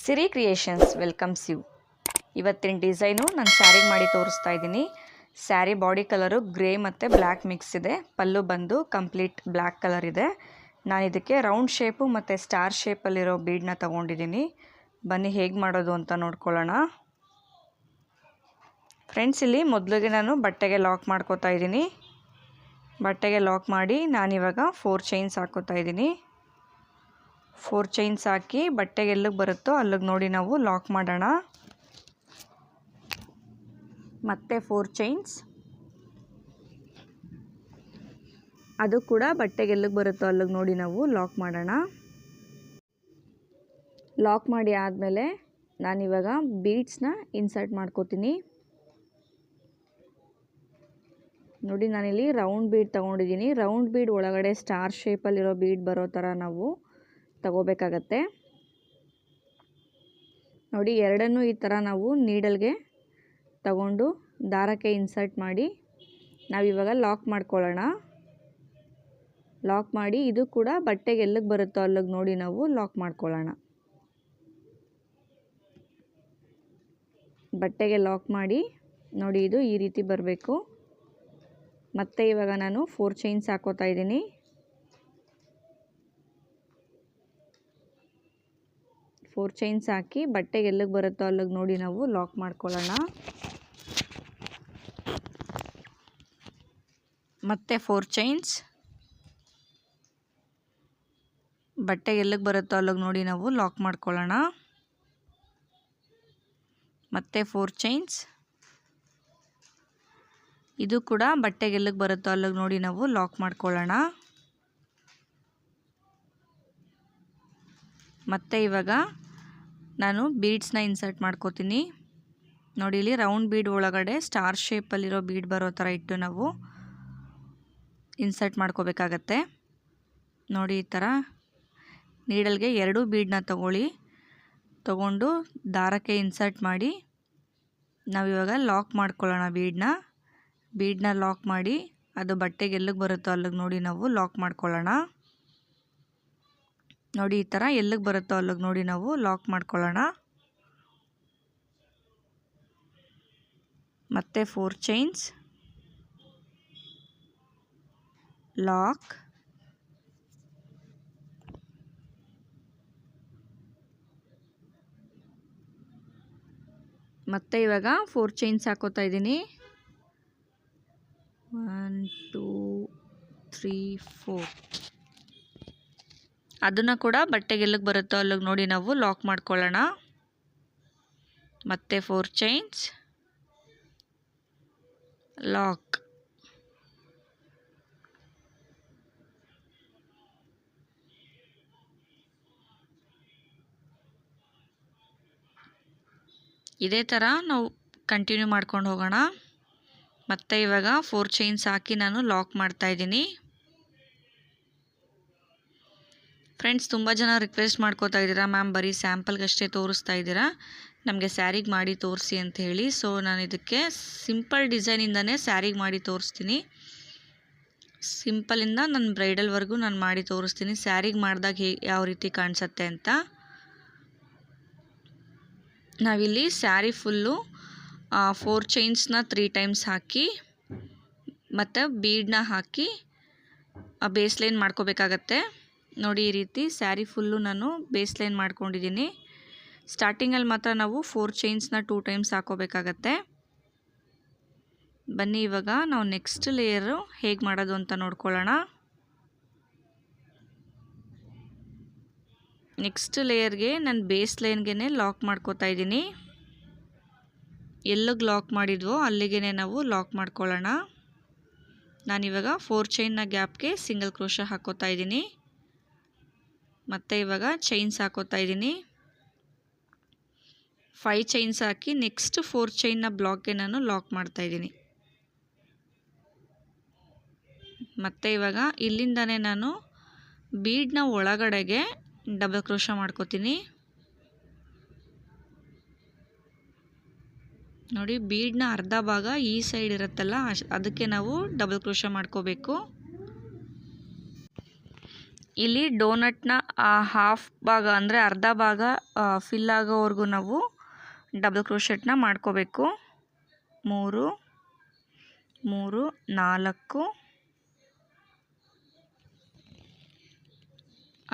Siri creations welcomes you. ಇವತ್ತಿನ design ನಾನು ಸ್ಯಾರಿಗೆ ಮಾಡಿ ತೋರಿಸ್ತಾ ಇದ್ದೀನಿ. ಸ್ಯಾರಿ ಬಾಡಿ ಕಲರು ಗ್ರೇ ಮತ್ತು ಬ್ಲ್ಯಾಕ್ ಮಿಕ್ಸ್ ಇದೆ. ಪಲ್ಲು ಬಂದು ಕಂಪ್ಲೀಟ್ ಬ್ಲ್ಯಾಕ್ ಕಲರ್ ಇದೆ. ನಾನು ಇದಕ್ಕೆ ರೌಂಡ್ ಶೇಪು ಮತ್ತು ಸ್ಟಾರ್ ಶೇಪಲ್ಲಿರೋ ಬೀಡನ್ನ ತೊಗೊಂಡಿದ್ದೀನಿ. ಬನ್ನಿ ಹೇಗೆ ಮಾಡೋದು ಅಂತ ನೋಡ್ಕೊಳ್ಳೋಣ. ಫ್ರೆಂಡ್ಸ್, ಇಲ್ಲಿ ಮೊದಲಿಗೆ ನಾನು ಬಟ್ಟೆಗೆ ಲಾಕ್ ಮಾಡ್ಕೋತಾ ಇದ್ದೀನಿ. ಬಟ್ಟೆಗೆ ಲಾಕ್ ಮಾಡಿ ನಾನಿವಾಗ 4 ಚೈನ್ಸ್ ಹಾಕೋತಾ ಇದ್ದೀನಿ. 4 ಚೈನ್ಸ್ ಹಾಕಿ ಬಟ್ಟೆಗೆ ಎಲ್ಲಿಗೆ ಬರುತ್ತೋ ಅಲ್ಲಿಗೆ ನೋಡಿ ನಾವು ಲಾಕ್ ಮಾಡೋಣ. ಮತ್ತೆ 4 ಚೈನ್ಸ್, ಅದು ಕೂಡ ಬಟ್ಟೆಗೆ ಎಲ್ಲಿಗೆ ಬರುತ್ತೋ ಅಲ್ಲಿಗೆ ನೋಡಿ ನಾವು ಲಾಕ್ ಮಾಡೋಣ. ಲಾಕ್ ಮಾಡಿ ಆದಮೇಲೆ ನಾನಿವಾಗ ಬೀಡ್ಸ್ನ ಇನ್ಸರ್ಟ್ ಮಾಡ್ಕೋತೀನಿ. ನೋಡಿ, ನಾನಿಲ್ಲಿ ರೌಂಡ್ ಬೀಡ್ ತೊಗೊಂಡಿದ್ದೀನಿ. ರೌಂಡ್ ಬೀಡ್ ಒಳಗಡೆ ಸ್ಟಾರ್ ಶೇಪಲ್ಲಿರೋ ಬೀಡ್ ಬರೋ ಥರ ನಾವು ತಗೋಬೇಕಾಗತ್ತೆ. ನೋಡಿ, ಎರಡನ್ನೂ ಈ ಥರ ನಾವು ನೀಡಲ್ಗೆ ತಗೊಂಡು ದಾರಕ್ಕೆ ಇನ್ಸರ್ಟ್ ಮಾಡಿ ನಾವಿವಾಗ ಲಾಕ್ ಮಾಡ್ಕೊಳ್ಳೋಣ. ಲಾಕ್ ಮಾಡಿ ಇದು ಕೂಡ ಬಟ್ಟೆಗೆ ಎಲ್ಲಿಗೆ ಬರುತ್ತೋ ಅಲ್ಲಿಗೆ ನೋಡಿ ನಾವು ಲಾಕ್ ಮಾಡ್ಕೊಳ್ಳೋಣ. ಬಟ್ಟೆಗೆ ಲಾಕ್ ಮಾಡಿ ನೋಡಿ, ಇದು ಈ ರೀತಿ ಬರಬೇಕು. ಮತ್ತೆ ಇವಾಗ ನಾನು 4 ಚೈನ್ಸ್ ಹಾಕೋತಾ ಇದ್ದೀನಿ. 4 ಚೈನ್ಸ್ ಹಾಕಿ ಬಟ್ಟೆಗೆ ಎಲ್ಲಿಗೆ ಬರುತ್ತೋ ಅಲ್ಲಿಗೆ ನೋಡಿ ನಾವು ಲಾಕ್ ಮಾಡ್ಕೊಳ್ಳೋಣ. ಮತ್ತೆ 4 ಚೈನ್ಸ್, ಬಟ್ಟೆಗೆ ಎಲ್ಲಿಗೆ ಬರುತ್ತೋ ಅಲ್ಲಿಗೆ ನೋಡಿ ನಾವು ಲಾಕ್ ಮಾಡ್ಕೊಳ್ಳೋಣ. ಮತ್ತೆ 4 ಚೈನ್ಸ್, ಇದು ಕೂಡ ಬಟ್ಟೆಗೆ ಎಲ್ಲಿಗೆ ಬರುತ್ತೋ ಅಲ್ಲಿಗೆ ನೋಡಿ ನಾವು ಲಾಕ್ ಮಾಡ್ಕೊಳ್ಳೋಣ. ಮತ್ತು ಇವಾಗ ನಾನು ಬೀಡ್ಸ್ನ ಇನ್ಸರ್ಟ್ ಮಾಡ್ಕೋತೀನಿ. ನೋಡಿ, ಇಲ್ಲಿ ರೌಂಡ್ ಬೀಡ್ ಒಳಗಡೆ ಸ್ಟಾರ್ ಶೇಪಲ್ಲಿರೋ ಬೀಡ್ ಬರೋ ಥರ ಇಟ್ಟು ನಾವು ಇನ್ಸರ್ಟ್ ಮಾಡ್ಕೋಬೇಕಾಗತ್ತೆ. ನೋಡಿ, ಈ ಥರ ನೀಡಲ್ಗೆ 2 ಬೀಡನ್ನ ತಗೊಂಡು ದಾರಕ್ಕೆ ಇನ್ಸರ್ಟ್ ಮಾಡಿ ನಾವಿವಾಗ ಲಾಕ್ ಮಾಡ್ಕೊಳ್ಳೋಣ. ಬೀಡನ್ನ ಲಾಕ್ ಮಾಡಿ ಅದು ಬಟ್ಟೆಗೆ ಎಲ್ಲಿಗೆ ಬರುತ್ತೋ ಅಲ್ಲಿಗೆ ನೋಡಿ ನಾವು ಲಾಕ್ ಮಾಡ್ಕೊಳ್ಳೋಣ. ನೋಡಿ, ಈ ಥರ ಎಲ್ಲಿಗೆ ಬರುತ್ತೋ ಅಲ್ಲಿಗೆ ನೋಡಿ ನಾವು ಲಾಕ್ ಮಾಡ್ಕೊಳ್ಳೋಣ. ಮತ್ತೆ 4 ಚೈನ್ಸ್, ಲಾಕ್, ಮತ್ತೆ ಇವಾಗ 4 ಚೈನ್ಸ್ ಹಾಕೋತಾ ಇದ್ದೀನಿ. 1 2 3 4, ಅದನ್ನು ಕೂಡ ಬಟ್ಟೆಗೆ ಎಲ್ಲಿಗೆ ಬರುತ್ತೋ ಅಲ್ಲಿಗೆ ನೋಡಿ ನಾವು ಲಾಕ್ ಮಾಡ್ಕೊಳ್ಳೋಣ. ಮತ್ತೆ 4 ಚೈನ್ಸ್, ಲಾಕ್, ಇದೇ ಥರ ನಾವು ಕಂಟಿನ್ಯೂ ಮಾಡ್ಕೊಂಡು ಹೋಗೋಣ. ಮತ್ತೆ ಇವಾಗ 4 ಚೈನ್ಸ್ ಹಾಕಿ ನಾನು ಲಾಕ್ ಮಾಡ್ತಾ ಇದ್ದೀನಿ. ಫ್ರೆಂಡ್ಸ್, ತುಂಬ ಜನ ರಿಕ್ವೆಸ್ಟ್ ಮಾಡ್ಕೋತಾ ಇದ್ದೀರಾ, ಮ್ಯಾಮ್ ಬರೀ ಸ್ಯಾಂಪಲ್ಗಷ್ಟೇ ತೋರಿಸ್ತಾ ಇದ್ದೀರಾ, ನಮಗೆ ಸ್ಯಾರಿಗೆ ಮಾಡಿ ತೋರಿಸಿ ಅಂತ ಹೇಳಿ. ಸೊ ನಾನು ಇದಕ್ಕೆ ಸಿಂಪಲ್ ಡಿಸೈನಿಂದನೇ ಸ್ಯಾರಿಗೆ ಮಾಡಿ ತೋರಿಸ್ತೀನಿ. ಸಿಂಪಲಿಂದ ನನ್ನ ಬ್ರೈಡಲ್ವರೆಗೂ ನಾನು ಮಾಡಿ ತೋರಿಸ್ತೀನಿ, ಸ್ಯಾರಿಗೆ ಮಾಡಿದಾಗ ಯಾವ ರೀತಿ ಕಾಣಿಸುತ್ತೆ ಅಂತ. ನಾವಿಲ್ಲಿ ಸ್ಯಾರಿ ಫುಲ್ಲು 4 ಚೈನ್ಸ್ನ 3 ಟೈಮ್ಸ್ ಹಾಕಿ ಮತ್ತು ಬೀಡನ್ನ ಹಾಕಿ ಬೇಸ್ ಲೈನ್ ಮಾಡ್ಕೋಬೇಕಾಗತ್ತೆ. ನೋಡಿ, ಈ ರೀತಿ ಸ್ಯಾರಿ ಫುಲ್ಲು ನಾನು ಬೇಸ್ ಲೈನ್ ಮಾಡ್ಕೊಂಡಿದ್ದೀನಿ. ಸ್ಟಾರ್ಟಿಂಗಲ್ಲಿ ಮಾತ್ರ ನಾವು 4 ಚೈನ್ಸ್ನ 2 ಟೈಮ್ಸ್ ಹಾಕೋಬೇಕಾಗತ್ತೆ. ಬನ್ನಿ ಇವಾಗ ನಾವು ನೆಕ್ಸ್ಟ್ ಲೇಯರು ಹೇಗೆ ಮಾಡೋದು ಅಂತ ನೋಡ್ಕೊಳ್ಳೋಣ. ನೆಕ್ಸ್ಟ್ ಲೇಯರ್ಗೆ ನಾನು ಬೇಸ್ ಲೈನ್ಗೆ ಲಾಕ್ ಮಾಡ್ಕೋತಾ ಇದ್ದೀನಿ. ಎಲ್ಲಿಗೆ ಲಾಕ್ ಮಾಡಿದ್ವೋ ಅಲ್ಲಿಗೆ ನಾವು ಲಾಕ್ ಮಾಡ್ಕೊಳ್ಳೋಣ. ನಾನಿವಾಗ 4 ಚೈನ್ನ ಗ್ಯಾಪ್ಗೆ ಸಿಂಗಲ್ ಕ್ರೋಶ ಹಾಕೋತಾ ಇದ್ದೀನಿ. ಮತ್ತು ಇವಾಗ ಚೈನ್ಸ್ ಹಾಕೋತಾ ಇದ್ದೀನಿ. 5 ಚೈನ್ಸ್ ಹಾಕಿ ನೆಕ್ಸ್ಟ್ 4 ಚೈನ್ನ ಬ್ಲಾಕ್ಗೆ ನಾನು ಲಾಕ್ ಮಾಡ್ತಾ ಇದ್ದೀನಿ. ಮತ್ತು ಇವಾಗ ಇಲ್ಲಿಂದನೇ ನಾನು ಬೀಡನ್ನ ಒಳಗಡೆಗೆ ಡಬಲ್ ಕ್ರೋಶ ಮಾಡ್ಕೋತೀನಿ. ನೋಡಿ, ಬೀಡನ್ನ ಅರ್ಧ ಭಾಗ ಈ ಸೈಡ್ ಇರುತ್ತಲ್ಲ ಅದಕ್ಕೆ ನಾವು ಡಬಲ್ ಕ್ರೋಶ ಮಾಡ್ಕೋಬೇಕು. ಇಲ್ಲಿ ಡೋನಟ್ನ ಹಾಫ್ ಭಾಗ ಅಂದರೆ ಅರ್ಧ ಭಾಗ ಫಿಲ್ ಆಗೋವರೆಗೂ ನಾವು ಡಬಲ್ ಕ್ರೋಶೆಟ್ನ ಮಾಡ್ಕೋಬೇಕು. 3 3 4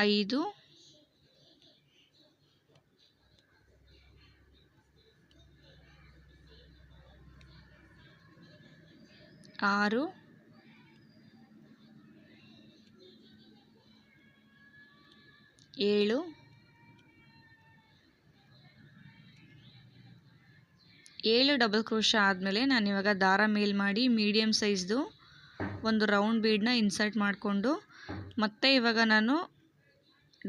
5 6 7 7 ಡಬಲ್ ಕ್ರೋಶ ಆದಮೇಲೆ ನಾನು ಇವಾಗ ದಾರ ಮೇಲ್ ಮಾಡಿ ಮೀಡಿಯಮ್ ಸೈಜ್ದು ಒಂದು ರೌಂಡ್ ಬೀಡನ್ನ ಇನ್ಸರ್ಟ್ ಮಾಡಿಕೊಂಡು ಮತ್ತೆ ಇವಾಗ ನಾನು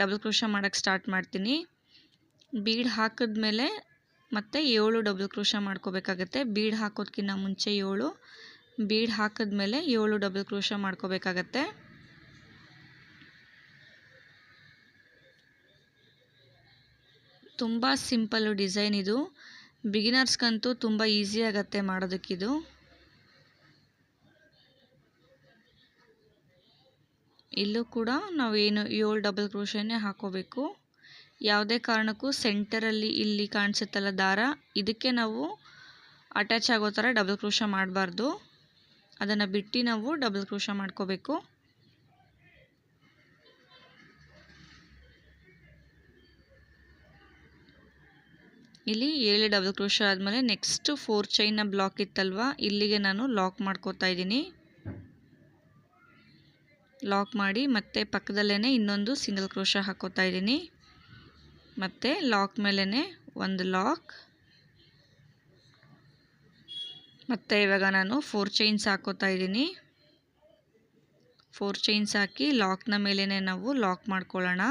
ಡಬಲ್ ಕ್ರೋಶ ಮಾಡೋಕ್ಕೆ ಸ್ಟಾರ್ಟ್ ಮಾಡ್ತೀನಿ. ಬೀಡ್ ಹಾಕಿದ್ಮೇಲೆ ಮತ್ತೆ 7 ಡಬಲ್ ಕ್ರೋಶ ಮಾಡ್ಕೋಬೇಕಾಗತ್ತೆ. ಬೀಡ್ ಹಾಕೋದಕ್ಕಿಂತ ಮುಂಚೆ 7, ಬೀಡ್ ಹಾಕಿದ್ಮೇಲೆ 7 ಡಬಲ್ ಕ್ರೋಶ ಮಾಡ್ಕೋಬೇಕಾಗತ್ತೆ. ತುಂಬ ಸಿಂಪಲ್ಲು ಡಿಸೈನ್ ಇದು. ಬಿಗಿನರ್ಸ್ಗಂತೂ ತುಂಬ ಈಸಿ ಆಗುತ್ತೆ ಮಾಡೋದಕ್ಕಿದು. ಇಲ್ಲೂ ಕೂಡ ನಾವೇನು 7 ಡಬಲ್ ಕ್ರೋಶನೇ ಹಾಕೋಬೇಕು. ಯಾವುದೇ ಕಾರಣಕ್ಕೂ ಸೆಂಟರಲ್ಲಿ ಇಲ್ಲಿ ಕಾಣಿಸುತ್ತಲ್ಲ ದಾರ, ಇದಕ್ಕೆ ನಾವು ಅಟ್ಯಾಚ್ ಆಗೋ ಥರ ಡಬಲ್ ಕ್ರೋಶ ಮಾಡಬಾರ್ದು. ಅದನ್ನು ಬಿಟ್ಟು ನಾವು ಡಬಲ್ ಕ್ರೋಶ ಮಾಡ್ಕೋಬೇಕು. ಇಲ್ಲಿ 7 ಡಬಲ್ ಕ್ರೋಶ ಆದಮೇಲೆ ನೆಕ್ಸ್ಟ್ 4 ಚೈನ್ನ ಬ್ಲಾಕ್ ಇತ್ತಲ್ವ, ಇಲ್ಲಿಗೆ ನಾನು ಲಾಕ್ ಮಾಡ್ಕೋತಾ ಇದ್ದೀನಿ. ಲಾಕ್ ಮಾಡಿ ಮತ್ತೆ ಪಕ್ಕದಲ್ಲೇ ಇನ್ನೊಂದು ಸಿಂಗಲ್ ಕ್ರೋಶ ಹಾಕೋತಾ ಇದ್ದೀನಿ. ಮತ್ತು ಲಾಕ್ ಮೇಲೇ ಒಂದು ಲಾಕ್. ಮತ್ತು ಇವಾಗ ನಾನು 4 ಚೈನ್ಸ್ ಹಾಕೋತಾ ಇದ್ದೀನಿ. 4 ಚೈನ್ಸ್ ಹಾಕಿ ಲಾಕ್ನ ಮೇಲೇ ನಾವು ಲಾಕ್ ಮಾಡ್ಕೊಳ್ಳೋಣ.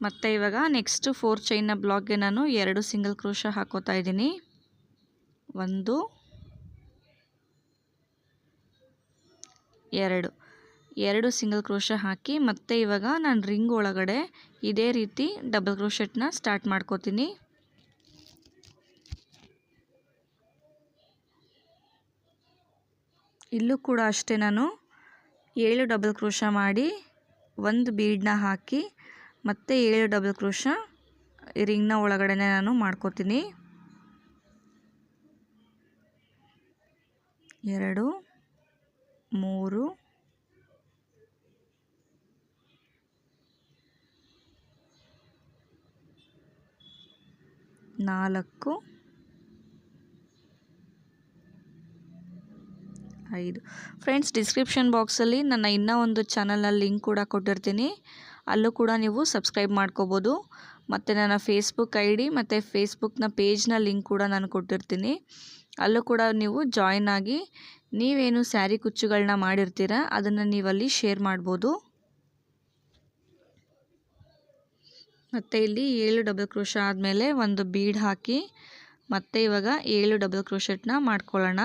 ಮತ್ತು ಇವಾಗ ನೆಕ್ಸ್ಟ್ 4 ಚೈನ್ನ ಬ್ಲಾಕ್ಗೆ ನಾನು 2 ಸಿಂಗಲ್ ಕ್ರೋಶ ಹಾಕೋತಾ ಇದ್ದೀನಿ. 1 2 ಸಿಂಗಲ್ ಕ್ರೋಶ ಹಾಕಿ ಮತ್ತೆ ಇವಾಗ ನಾನು ರಿಂಗ್ ಒಳಗಡೆ ಇದೇ ರೀತಿ ಡಬಲ್ ಕ್ರೋಶೆಟ್ನ ಸ್ಟಾರ್ಟ್ ಮಾಡ್ಕೋತೀನಿ. ಇಲ್ಲೂ ಕೂಡ ಅಷ್ಟೇ ನಾನು 7 ಡಬಲ್ ಕ್ರೋಶ ಮಾಡಿ ಒಂದು ಬೀಡನ್ನ ಹಾಕಿ ಮತ್ತೆ 7 ಡಬಲ್ ಕ್ರೋಶ ರಿಂಗ್ನ ಒಳಗಡೆ ನಾನು ಮಾಡ್ಕೋತೀನಿ. 2 3 4 5. ಫ್ರೆಂಡ್ಸ್, ಡಿಸ್ಕ್ರಿಪ್ಷನ್ ಬಾಕ್ಸಲ್ಲಿ ನನ್ನ ಇನ್ನೂ ಒಂದು ಚಾನಲ್ನ ಲಿಂಕ್ ಕೂಡ ಕೊಟ್ಟಿರ್ತೀನಿ. ಅಲ್ಲೂ ಕೂಡ ನೀವು ಸಬ್ಸ್ಕ್ರೈಬ್ ಮಾಡ್ಕೋಬೋದು. ಮತ್ತು ನನ್ನ ಫೇಸ್ಬುಕ್ ID ಮತ್ತು ಫೇಸ್ಬುಕ್ನ ಪೇಜ್ನ ಲಿಂಕ್ ಕೂಡ ನಾನು ಕೊಟ್ಟಿರ್ತೀನಿ. ಅಲ್ಲೂ ಕೂಡ ನೀವು ಜಾಯಿನ್ ಆಗಿ ನೀವೇನು ಸ್ಯಾರಿ ಕುಚ್ಚುಗಳನ್ನ ಮಾಡಿರ್ತೀರ ಅದನ್ನು ನೀವಲ್ಲಿ ಶೇರ್ ಮಾಡ್ಬೋದು. ಮತ್ತು ಇಲ್ಲಿ 7 ಡಬಲ್ ಕ್ರೋಶ ಆದಮೇಲೆ ಒಂದು ಬೀಡ್ ಹಾಕಿ ಮತ್ತೆ ಇವಾಗ 7 ಡಬಲ್ ಕ್ರೋಶೆಟ್ನ ಮಾಡ್ಕೊಳ್ಳೋಣ.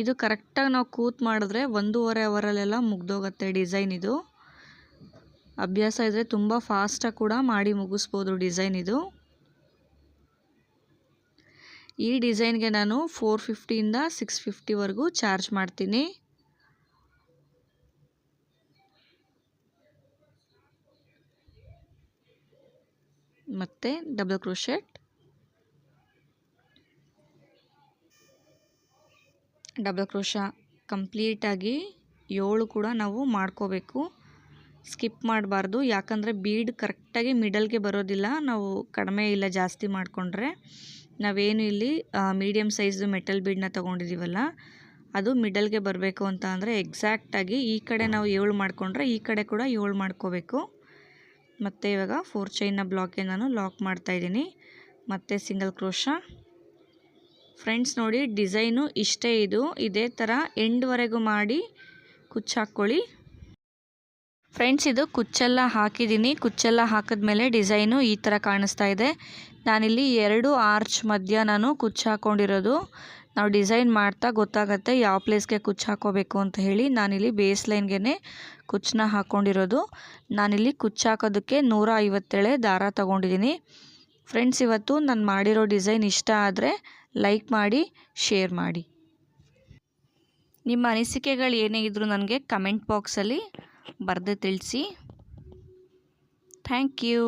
ಇದು ಕರೆಕ್ಟಾಗಿ ನಾವು ಕೂತ್ ಮಾಡಿದ್ರೆ 1.5 ಅವರಲ್ಲೆಲ್ಲ ಮುಗ್ದೋಗುತ್ತೆ ಡಿಸೈನ್ ಇದು. ಅಭ್ಯಾಸ ಇದ್ದರೆ ತುಂಬ ಫಾಸ್ಟಾಗಿ ಕೂಡ ಮಾಡಿ ಮುಗಿಸ್ಬೋದು ಡಿಸೈನ್ ಇದು. ಈ ಡಿಸೈನ್ಗೆ ನಾನು 450ಇಂದ 650ವರೆಗೂ ಚಾರ್ಜ್ ಮಾಡ್ತೀನಿ. ಮತ್ತು ಡಬಲ್ ಕ್ರೋಶೆಟ್, ಡಬಲ್ ಕ್ರೋಶ ಕಂಪ್ಲೀಟಾಗಿ 7 ಕೂಡ ನಾವು ಮಾಡ್ಕೋಬೇಕು. ಸ್ಕಿಪ್ ಮಾಡಬಾರ್ದು, ಯಾಕಂದರೆ ಬೀಡ್ ಕರೆಕ್ಟಾಗಿ ಮಿಡಲ್ಗೆ ಬರೋದಿಲ್ಲ. ನಾವು ಕಡಿಮೆ ಇಲ್ಲ ಜಾಸ್ತಿ ಮಾಡಿಕೊಂಡ್ರೆ. ನಾವೇನು ಇಲ್ಲಿ ಮೀಡಿಯಮ್ ಸೈಜ್ದು ಮೆಟಲ್ ಬೀಡನ್ನ ತೊಗೊಂಡಿದ್ದೀವಲ್ಲ, ಅದು ಮಿಡಲ್ಗೆ ಬರಬೇಕು ಅಂತ ಅಂದರೆ ಎಕ್ಸಾಕ್ಟಾಗಿ ಈ ಕಡೆ ನಾವು 7 ಮಾಡಿಕೊಂಡ್ರೆ ಈ ಕಡೆ ಕೂಡ 7 ಮಾಡ್ಕೋಬೇಕು. ಮತ್ತು ಇವಾಗ 4 ಚೈನ್ನ ಬ್ಲಾಕ್ಗೆ ನಾನು ಲಾಕ್ ಮಾಡ್ತಾಯಿದ್ದೀನಿ. ಮತ್ತು ಸಿಂಗಲ್ ಕ್ರೋಶ. ಫ್ರೆಂಡ್ಸ್ ನೋಡಿ, ಡಿಸೈನು ಇಷ್ಟೇ. ಇದೇ ಥರ ಎಂಡ್ವರೆಗೂ ಮಾಡಿ ಕುಚ್ಚು ಹಾಕ್ಕೊಳ್ಳಿ. ಫ್ರೆಂಡ್ಸ್, ಇದು ಕುಚ್ಚೆಲ್ಲ ಹಾಕಿದ್ದೀನಿ. ಕುಚ್ಚೆಲ್ಲ ಹಾಕಿದ್ಮೇಲೆ ಡಿಸೈನು ಈ ಥರ ಕಾಣಿಸ್ತಾ ಇದೆ. ನಾನಿಲ್ಲಿ 2 ಆರ್ಚ್ ಮಧ್ಯ ನಾನು ಕುಚ್ಚು ಹಾಕ್ಕೊಂಡಿರೋದು. ನಾವು ಡಿಸೈನ್ ಮಾಡ್ತಾ ಗೊತ್ತಾಗುತ್ತೆ ಯಾವ ಪ್ಲೇಸ್ಗೆ ಕುಚ್ಚು ಹಾಕೋಬೇಕು ಅಂತ ಹೇಳಿ. ನಾನಿಲ್ಲಿ ಬೇಸ್ ಲೈನ್ಗೆ ಕುಚ್ಚನ್ನ ಹಾಕ್ಕೊಂಡಿರೋದು. ನಾನಿಲ್ಲಿ ಕುಚ್ಚು ಹಾಕೋದಕ್ಕೆ 157 ದಾರ ತೊಗೊಂಡಿದ್ದೀನಿ. ಫ್ರೆಂಡ್ಸ್, ಇವತ್ತು ನಾನು ಮಾಡಿರೋ ಡಿಸೈನ್ ಇಷ್ಟ ಆದರೆ ಲೈಕ್ ಮಾಡಿ, ಶೇರ್ ಮಾಡಿ. ನಿಮ್ಮ ಅನಿಸಿಕೆಗಳು ಏನೇ ಇದ್ದರೂ ನನಗೆ ಕಮೆಂಟ್ ಬಾಕ್ಸಲ್ಲಿ ಬರೆದು ತಿಳಿಸಿ. Thank you.